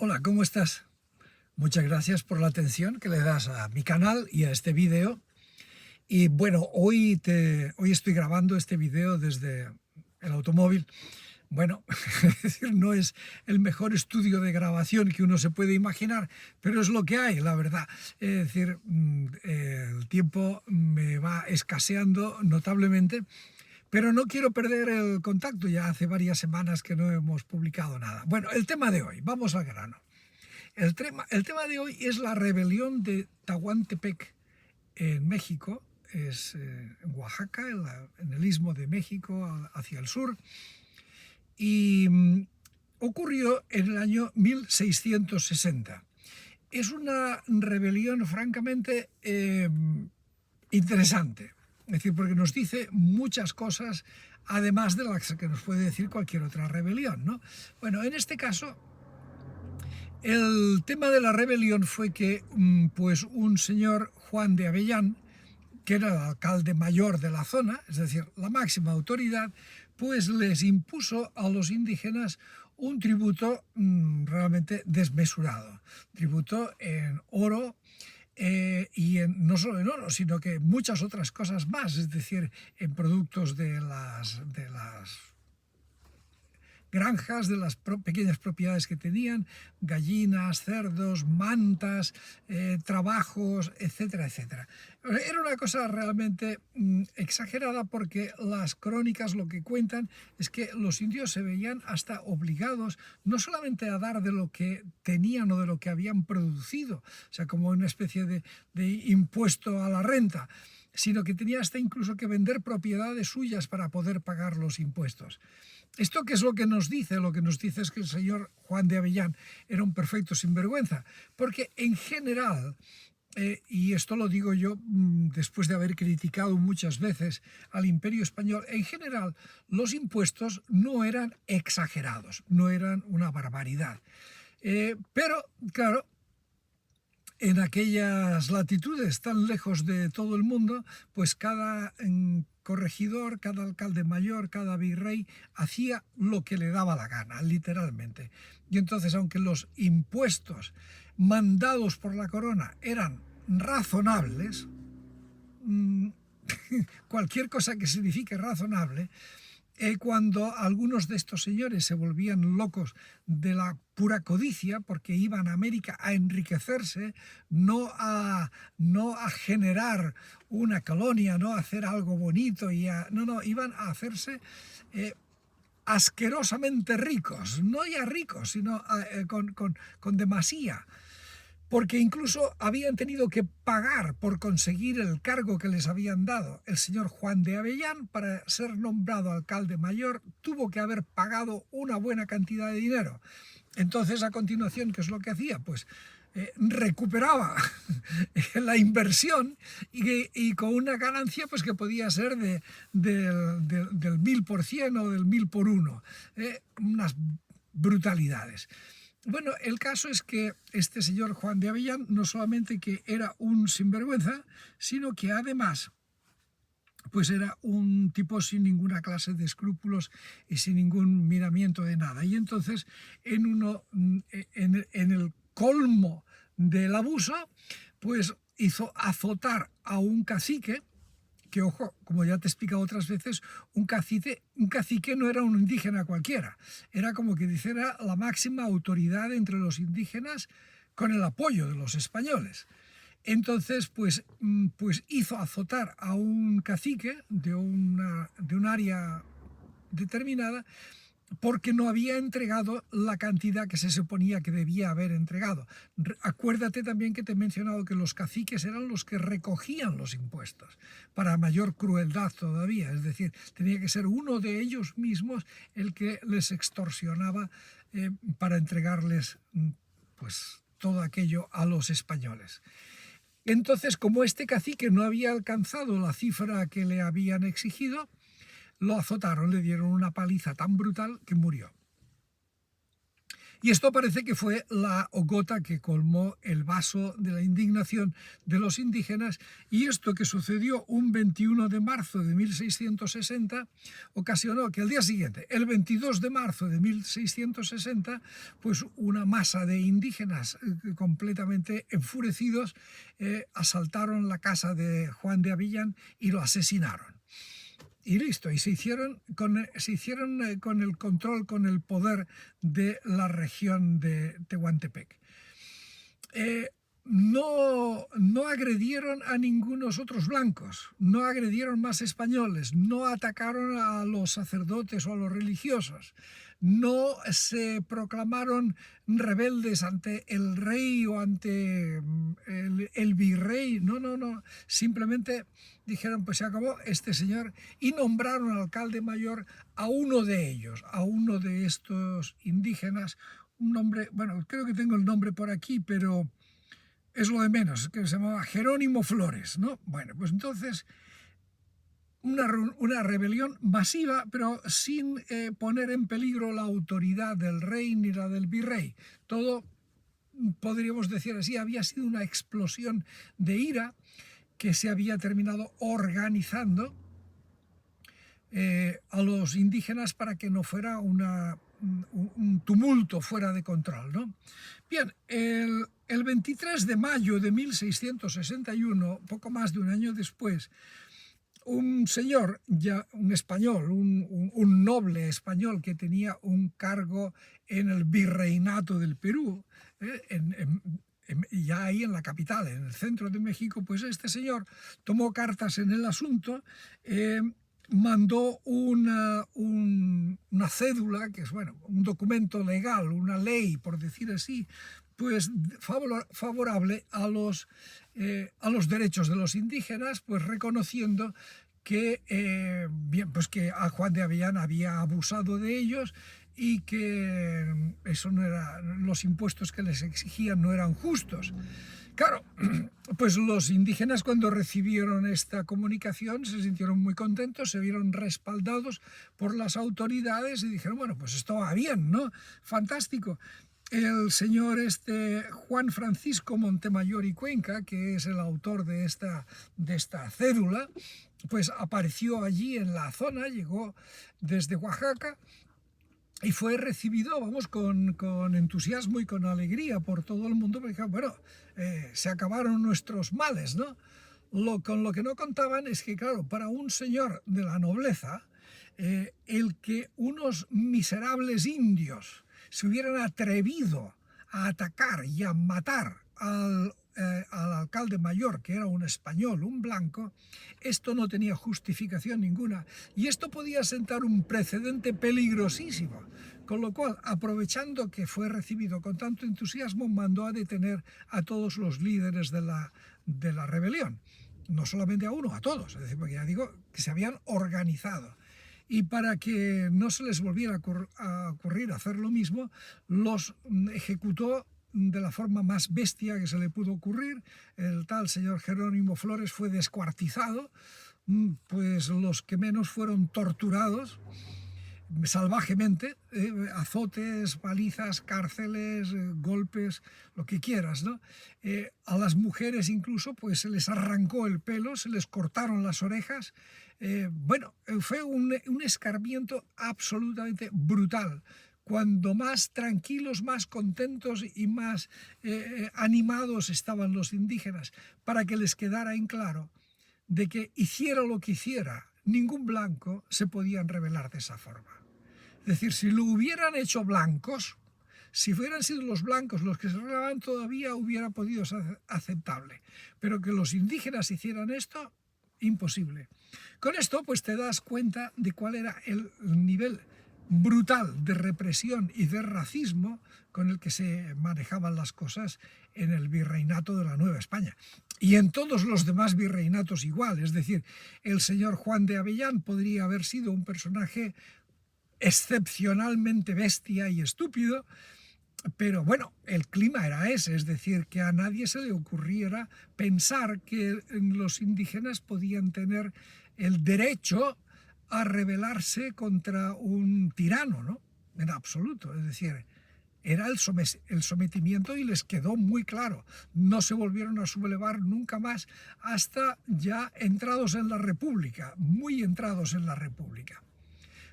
Hola, ¿cómo estás? Muchas gracias por la atención que le das a mi canal y a este vídeo. Y bueno, hoy estoy grabando este vídeo desde el automóvil. Bueno, es decir, no es el mejor estudio de grabación que uno se puede imaginar, pero es lo que hay, la verdad. Es decir, el tiempo me va escaseando notablemente, pero no quiero perder el contacto. Ya hace varias semanas que no hemos publicado nada. Bueno, el tema de hoy, vamos al grano. El tema de hoy es la rebelión de Tahuantepec en México, es en Oaxaca, en el istmo de México, hacia el sur, y ocurrió en el año 1660. Es una rebelión francamente interesante, es decir, porque nos dice muchas cosas, además de las que nos puede decir cualquier otra rebelión, ¿no? Bueno, en este caso el tema de la rebelión fue que pues un señor Juan de Avellán, que era el alcalde mayor de la zona, es decir, la máxima autoridad, pues les impuso a los indígenas un tributo realmente desmesurado, tributo en oro, no solo en oro, sino que muchas otras cosas más, es decir, en productos de las granjas, de las pequeñas propiedades que tenían, gallinas, cerdos, mantas, trabajos, etcétera, etcétera. Era una cosa realmente exagerada, porque las crónicas lo que cuentan es que los indios se veían hasta obligados no solamente a dar de lo que tenían o de lo que habían producido, o sea, como una especie de impuesto a la renta, sino que tenía hasta incluso que vender propiedades suyas para poder pagar los impuestos. ¿Esto qué es lo que nos dice? Lo que nos dice es que el señor Juan de Avellán era un perfecto sinvergüenza, porque en general, y esto lo digo yo después de haber criticado muchas veces al Imperio Español, en general los impuestos no eran exagerados, no eran una barbaridad. Pero, claro, en aquellas latitudes tan lejos de todo el mundo, pues cada corregidor, cada alcalde mayor, cada virrey hacía lo que le daba la gana, literalmente. Y entonces, aunque los impuestos mandados por la corona eran razonables, cualquier cosa que signifique razonable, cuando algunos de estos señores se volvían locos de la pura codicia, porque iban a América a enriquecerse, no a generar una colonia, no a hacer algo bonito, no, iban a hacerse asquerosamente ricos, no ya ricos, sino con demasía, porque incluso habían tenido que pagar por conseguir el cargo que les habían dado. El señor Juan de Avellán, para ser nombrado alcalde mayor, tuvo que haber pagado una buena cantidad de dinero. Entonces, a continuación, ¿qué es lo que hacía? Pues recuperaba la inversión, y con una ganancia pues que podía ser del 1000% o del 1000 por 1. Unas brutalidades. Bueno, el caso es que este señor Juan de Avellán no solamente que era un sinvergüenza, sino que además pues era un tipo sin ninguna clase de escrúpulos y sin ningún miramiento de nada. Y entonces, en el colmo del abuso, pues hizo azotar a un cacique, que, ojo, como ya te he explicado otras veces, un cacique no era un indígena cualquiera, era como que dijera la máxima autoridad entre los indígenas, con el apoyo de los españoles. Entonces, pues hizo azotar a un cacique de un área determinada, porque no había entregado la cantidad que se suponía que debía haber entregado. Acuérdate también que te he mencionado que los caciques eran los que recogían los impuestos, para mayor crueldad todavía, es decir, tenía que ser uno de ellos mismos el que les extorsionaba para entregarles pues todo aquello a los españoles. Entonces, como este cacique no había alcanzado la cifra que le habían exigido, lo azotaron, le dieron una paliza tan brutal que murió. Y esto parece que fue la gota que colmó el vaso de la indignación de los indígenas, y esto que sucedió un 21 de marzo de 1660 ocasionó que el día siguiente, el 22 de marzo de 1660, pues una masa de indígenas completamente enfurecidos asaltaron la casa de Juan de Avillán y lo asesinaron. Y listo, y se hicieron con el control, con el poder de la región de Tehuantepec. No agredieron a ningunos otros blancos, no agredieron más españoles, no atacaron a los sacerdotes o a los religiosos, no se proclamaron rebeldes ante el rey o ante el virrey, no, simplemente dijeron pues se acabó este señor y nombraron al alcalde mayor a uno de ellos, a uno de estos indígenas, un nombre, bueno, creo que tengo el nombre por aquí, pero es lo de menos, que se llamaba Jerónimo Flores, ¿no? Bueno, pues entonces una rebelión masiva, pero sin poner en peligro la autoridad del rey ni la del virrey. Todo, podríamos decir así, había sido una explosión de ira que se había terminado organizando a los indígenas para que no fuera un tumulto fuera de control, ¿no? Bien, el 23 de mayo de 1661, poco más de un año después, un señor, ya un español, un noble español que tenía un cargo en el virreinato del Perú, ya ahí en la capital, en el centro de México, pues este señor tomó cartas en el asunto, mandó una cédula, que es bueno, un documento legal, una ley, por decir así, pues favorable a los derechos de los indígenas, pues reconociendo que, bien, pues que a Juan de Avillán había abusado de ellos y que eso no era, los impuestos que les exigían no eran justos. Claro, pues los indígenas cuando recibieron esta comunicación se sintieron muy contentos, se vieron respaldados por las autoridades y dijeron, bueno, pues esto va bien, ¿no? Fantástico. El señor Juan Francisco Montemayor y Cuenca, que es el autor de esta cédula, pues apareció allí en la zona, llegó desde Oaxaca y fue recibido, vamos, con entusiasmo y con alegría por todo el mundo, porque bueno, se acabaron nuestros males, ¿no? Con lo que no contaban es que, claro, para un señor de la nobleza, el que unos miserables indios se hubieran atrevido a atacar y a matar al alcalde mayor, que era un español, un blanco, esto no tenía justificación ninguna y esto podía sentar un precedente peligrosísimo. Con lo cual, aprovechando que fue recibido con tanto entusiasmo, mandó a detener a todos los líderes de la rebelión. No solamente a uno, a todos. Es decir, porque ya digo que se habían organizado. Y para que no se les volviera a ocurrir hacer lo mismo, los ejecutó de la forma más bestia que se le pudo ocurrir. El tal señor Jerónimo Flores fue descuartizado, pues los que menos fueron torturados salvajemente, azotes, palizas, cárceles, golpes, lo que quieras, ¿no? A las mujeres incluso pues se les arrancó el pelo, se les cortaron las orejas. Bueno, fue un escarmiento absolutamente brutal. Cuando más tranquilos, más contentos y más animados estaban los indígenas, para que les quedara en claro de que hiciera lo que hiciera, ningún blanco se podían rebelar de esa forma. Es decir, si lo hubieran hecho blancos, si hubieran sido los blancos los que se rebelaban, todavía hubiera podido ser aceptable. Pero que los indígenas hicieran esto, imposible. Con esto, pues te das cuenta de cuál era el nivel brutal de represión y de racismo con el que se manejaban las cosas en el virreinato de la Nueva España. Y en todos los demás virreinatos igual. Es decir, el señor Juan de Avillán podría haber sido un personaje excepcionalmente bestia y estúpido, pero bueno, el clima era ese, es decir, que a nadie se le ocurriera pensar que los indígenas podían tener el derecho a rebelarse contra un tirano, ¿no? En absoluto, es decir, era el sometimiento y les quedó muy claro. No se volvieron a sublevar nunca más hasta ya entrados en la República, muy entrados en la República.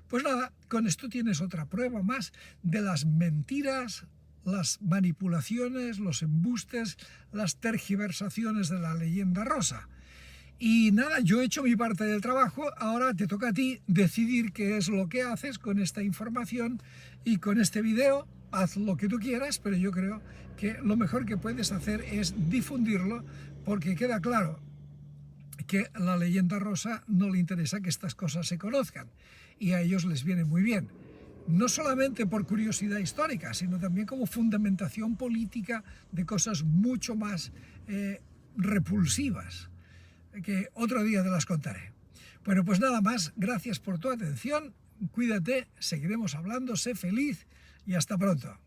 Pues nada, con esto tienes otra prueba más de las mentiras, las manipulaciones, los embustes, las tergiversaciones de la leyenda rosa. Y nada, yo he hecho mi parte del trabajo, ahora te toca a ti decidir qué es lo que haces con esta información y con este video. Haz lo que tú quieras, pero yo creo que lo mejor que puedes hacer es difundirlo, porque queda claro que a la leyenda rosa no le interesa que estas cosas se conozcan, y a ellos les viene muy bien. No solamente por curiosidad histórica, sino también como fundamentación política de cosas mucho más repulsivas, que otro día te las contaré. Bueno, pues nada más, gracias por tu atención, cuídate, seguiremos hablando, sé feliz y hasta pronto.